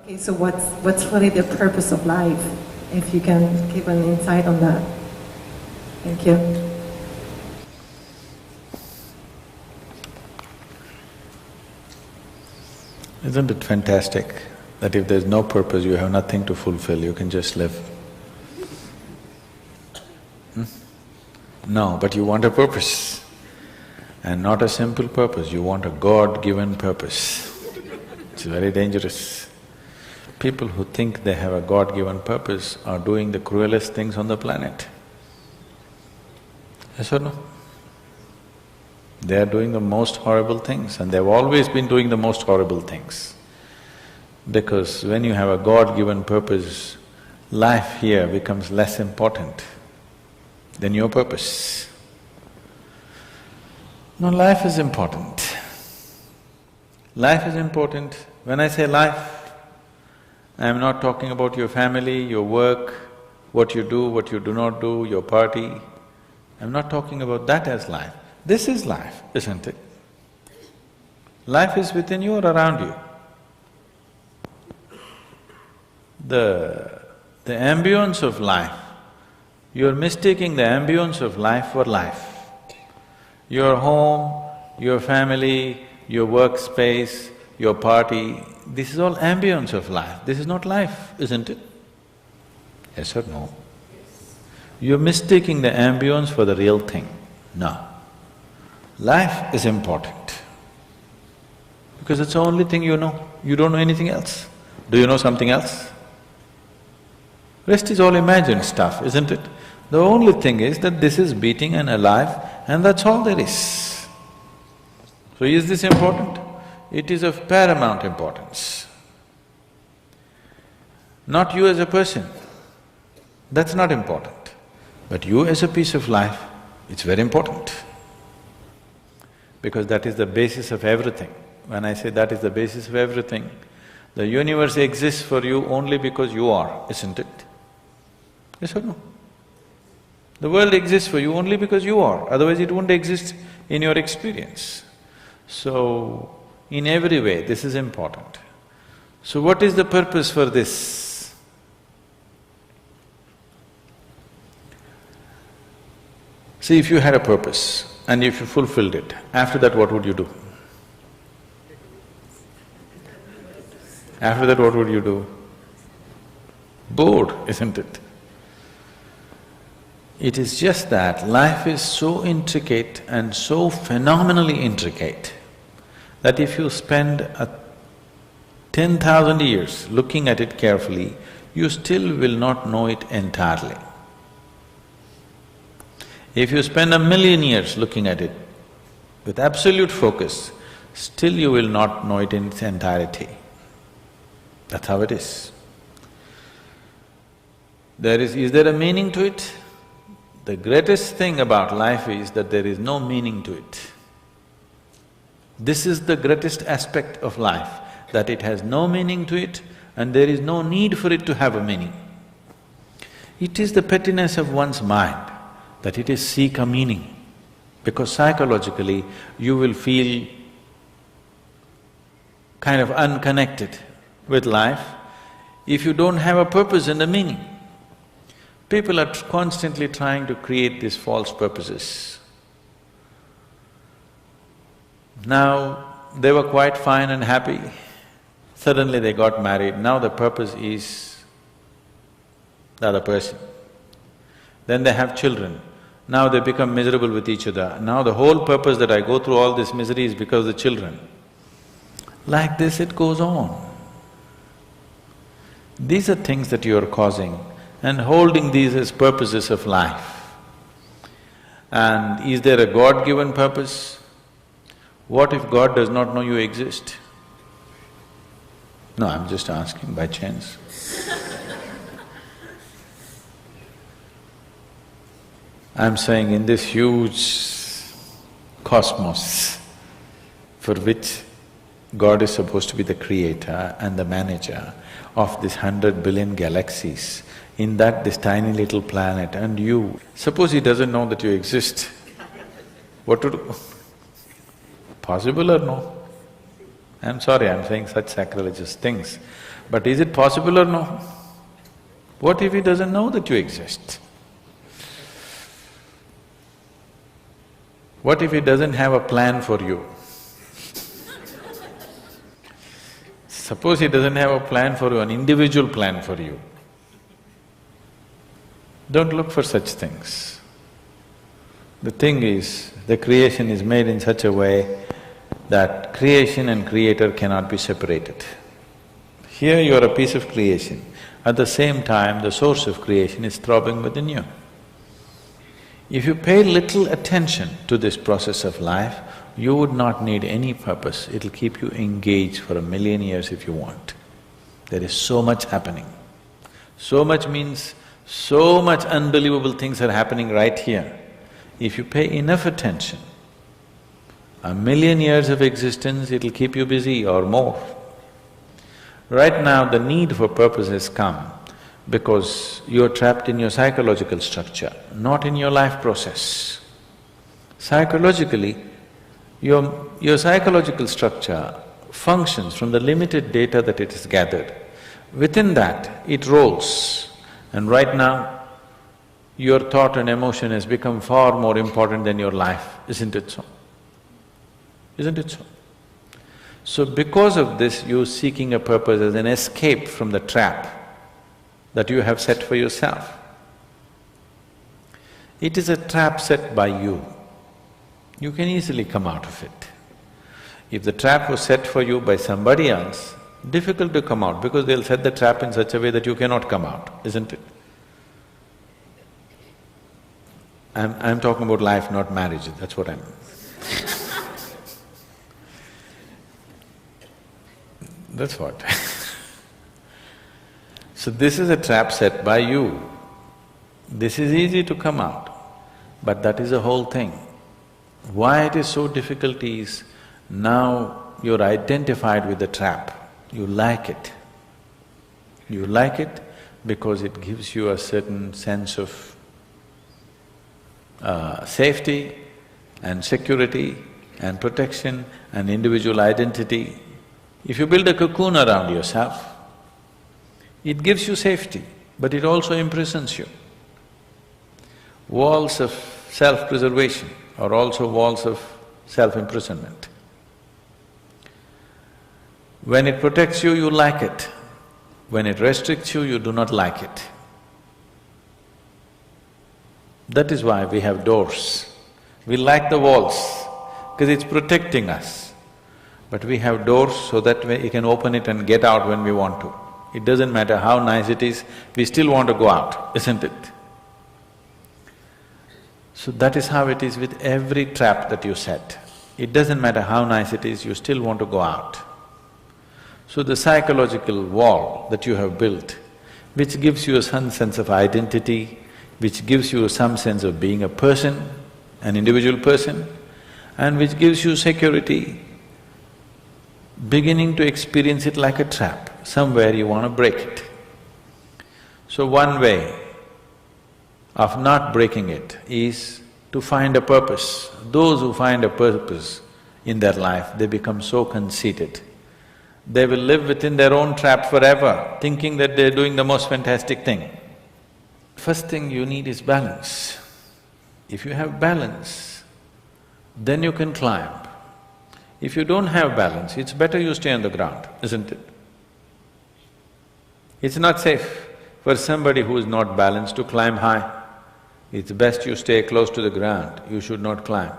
Okay, so what's really the purpose of life? If you can give an insight on that. Thank you. Isn't it fantastic that if there's no purpose, you have nothing to fulfill, you can just live? No, but you want a purpose. And not a simple purpose, you want a God-given purpose. It's very dangerous. People who think they have a God-given purpose are doing the cruelest things on the planet. Yes or no? They are doing the most horrible things, and they've always been doing the most horrible things. Because when you have a God-given purpose, life here becomes less important than your purpose. No, life is important. Life is important. When I say life, I am not talking about your family, your work, what you do not do, your party. I'm not talking about that as life. This is life, isn't it? Life is within you or around you. The ambience of life, you're mistaking the ambience of life for life. Your home, your family, your workspace, your party, this is all ambience of life. This is not life, isn't it? Yes or no? You're mistaking the ambience for the real thing. No. Life is important because it's the only thing you know. You don't know anything else. Do you know something else? Rest is all imagined stuff, isn't it? The only thing is that this is beating and alive, and that's all there is. So is this important? It is of paramount importance. Not you as a person, that's not important. But you as a piece of life, it's very important. Because that is the basis of everything. When I say that is the basis of everything, the universe exists for you only because you are, isn't it? Yes or no? The world exists for you only because you are, otherwise it wouldn't exist in your experience. So, in every way, this is important. So what is the purpose for this? See, if you had a purpose and if you fulfilled it, after that what would you do? After that what would you do? Bored, isn't it? It is just that life is so intricate and so phenomenally intricate that if you spend 10,000 years looking at it carefully, you still will not know it entirely. If you spend 1,000,000 years looking at it with absolute focus, still you will not know it in its entirety. That's how it is. Is there a meaning to it? The greatest thing about life is that there is no meaning to it. This is the greatest aspect of life, that it has no meaning to it and there is no need for it to have a meaning. It is the pettiness of one's mind that it is seek a meaning, because psychologically you will feel kind of unconnected with life if you don't have a purpose and a meaning. People are constantly trying to create these false purposes. Now, they were quite fine and happy, suddenly they got married, now the purpose is the other person. Then they have children, now they become miserable with each other, now the whole purpose that I go through all this misery is because of the children. Like this it goes on. These are things that you are causing and holding these as purposes of life. And is there a God-given purpose? What if God does not know you exist? No, I'm just asking by chance. I'm saying in this huge cosmos for which God is supposed to be the creator and the manager of this 100 billion galaxies, in that this tiny little planet and you, suppose he doesn't know that you exist, what to do? Possible or no? I'm sorry, I'm saying such sacrilegious things, But is it possible or no? What if he doesn't know that you exist? What if he doesn't have a plan for you? Suppose he doesn't have a plan for you, an individual plan for you. Don't look for such things. The thing is, the creation is made in such a way that creation and creator cannot be separated. Here you are a piece of creation, at the same time the source of creation is throbbing within you. If you pay little attention to this process of life, you would not need any purpose, it'll keep you engaged for 1,000,000 years if you want. There is so much happening. So much means so much unbelievable things are happening right here. If you pay enough attention, 1,000,000 years of existence, it'll keep you busy or more. Right now, the need for purpose has come because you're trapped in your psychological structure, not in your life process. Psychologically, your psychological structure functions from the limited data that it has gathered. Within that, it rolls. And right now, your thought and emotion has become far more important than your life, isn't it so? Isn't it so? So because of this, you're seeking a purpose as an escape from the trap that you have set for yourself. It is a trap set by you. You can easily come out of it. If the trap was set for you by somebody else, difficult to come out because they'll set the trap in such a way that you cannot come out, isn't it? I'm talking about life, not marriage, that's what I'm… That's what. So this is a trap set by you. This is easy to come out, but that is the whole thing. Why it is so difficult is, now you're identified with the trap, you like it. You like it because it gives you a certain sense of safety and security and protection and individual identity. If you build a cocoon around yourself, it gives you safety, but it also imprisons you. Walls of self-preservation are also walls of self-imprisonment. When it protects you, you like it. When it restricts you, you do not like it. That is why we have doors. We like the walls, because it's protecting us. But we have doors so that we can open it and get out when we want to. It doesn't matter how nice it is, we still want to go out, isn't it? So that is how it is with every trap that you set. It doesn't matter how nice it is, you still want to go out. So the psychological wall that you have built, which gives you some sense of identity, which gives you some sense of being a person, an individual person, and which gives you security, beginning to experience it like a trap, somewhere you want to break it. So one way of not breaking it is to find a purpose. Those who find a purpose in their life, they become so conceited. They will live within their own trap forever, thinking that they're doing the most fantastic thing. First thing you need is balance. If you have balance, then you can climb. If you don't have balance, it's better you stay on the ground, isn't it? It's not safe for somebody who is not balanced to climb high. It's best you stay close to the ground, you should not climb.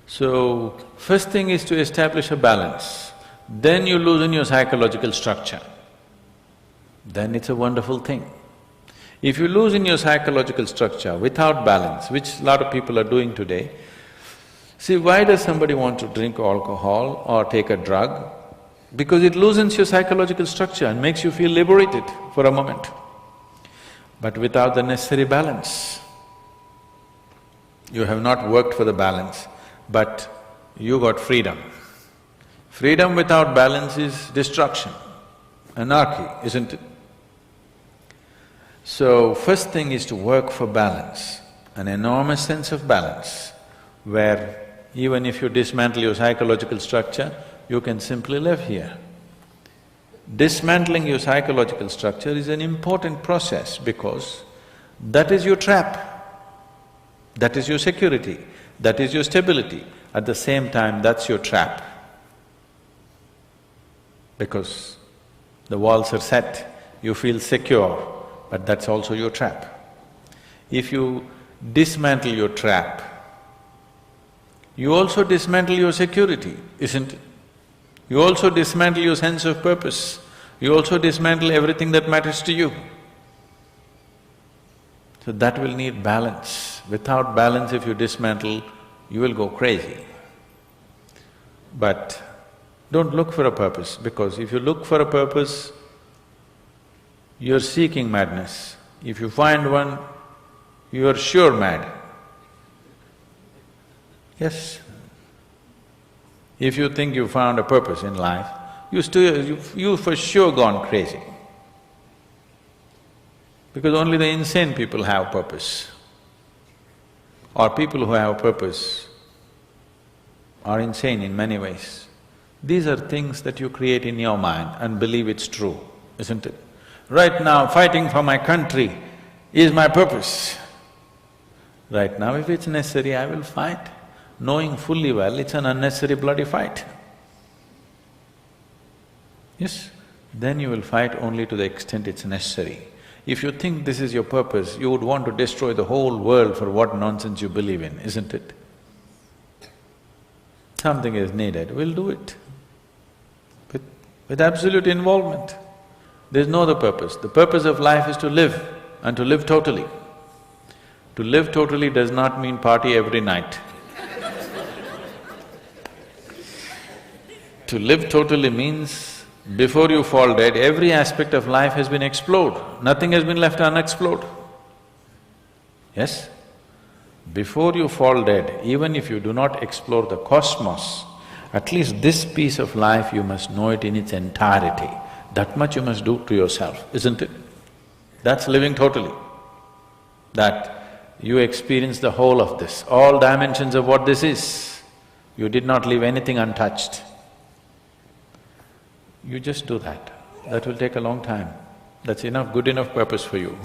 So, first thing is to establish a balance, then you loosen your psychological structure. Then it's a wonderful thing. If you loosen your psychological structure without balance, which a lot of people are doing today, see, why does somebody want to drink alcohol or take a drug? Because it loosens your psychological structure and makes you feel liberated for a moment. But without the necessary balance, you have not worked for the balance, but you got freedom. Freedom without balance is destruction, anarchy, isn't it? So, first thing is to work for balance, an enormous sense of balance, where even if you dismantle your psychological structure, you can simply live here. dismantling your psychological structure is an important process because that is your trap. That is your security, that is your stability. At the same time, that's your trap. Because the walls are set, you feel secure, but that's also your trap. If you dismantle your trap, you also dismantle your security, isn't it? You also dismantle your sense of purpose, you also dismantle everything that matters to you. So that will need balance. Without balance, if you dismantle, you will go crazy. But don't look for a purpose, because if you look for a purpose, you're seeking madness. If you find one, you are sure mad. Yes. If you think you found a purpose in life, you for sure gone crazy. Because only the insane people have purpose. Or people who have purpose are insane in many ways. These are things that you create in your mind and believe it's true, isn't it? Right now, fighting for my country is my purpose. Right now, if it's necessary, I will fight, knowing fully well it's an unnecessary bloody fight. Yes? Then you will fight only to the extent it's necessary. If you think this is your purpose, you would want to destroy the whole world for what nonsense you believe in, isn't it? Something is needed, we'll do it. With absolute involvement. There's no other purpose. The purpose of life is to live, and to live totally. To live totally does not mean party every night. To live totally means before you fall dead, every aspect of life has been explored, nothing has been left unexplored. Yes? Before you fall dead, even if you do not explore the cosmos, at least this piece of life you must know it in its entirety. That much you must do to yourself, isn't it? That's living totally. That you experience the whole of this, all dimensions of what this is. You did not leave anything untouched. You just do that. That will take a long time. That's enough, good enough purpose for you.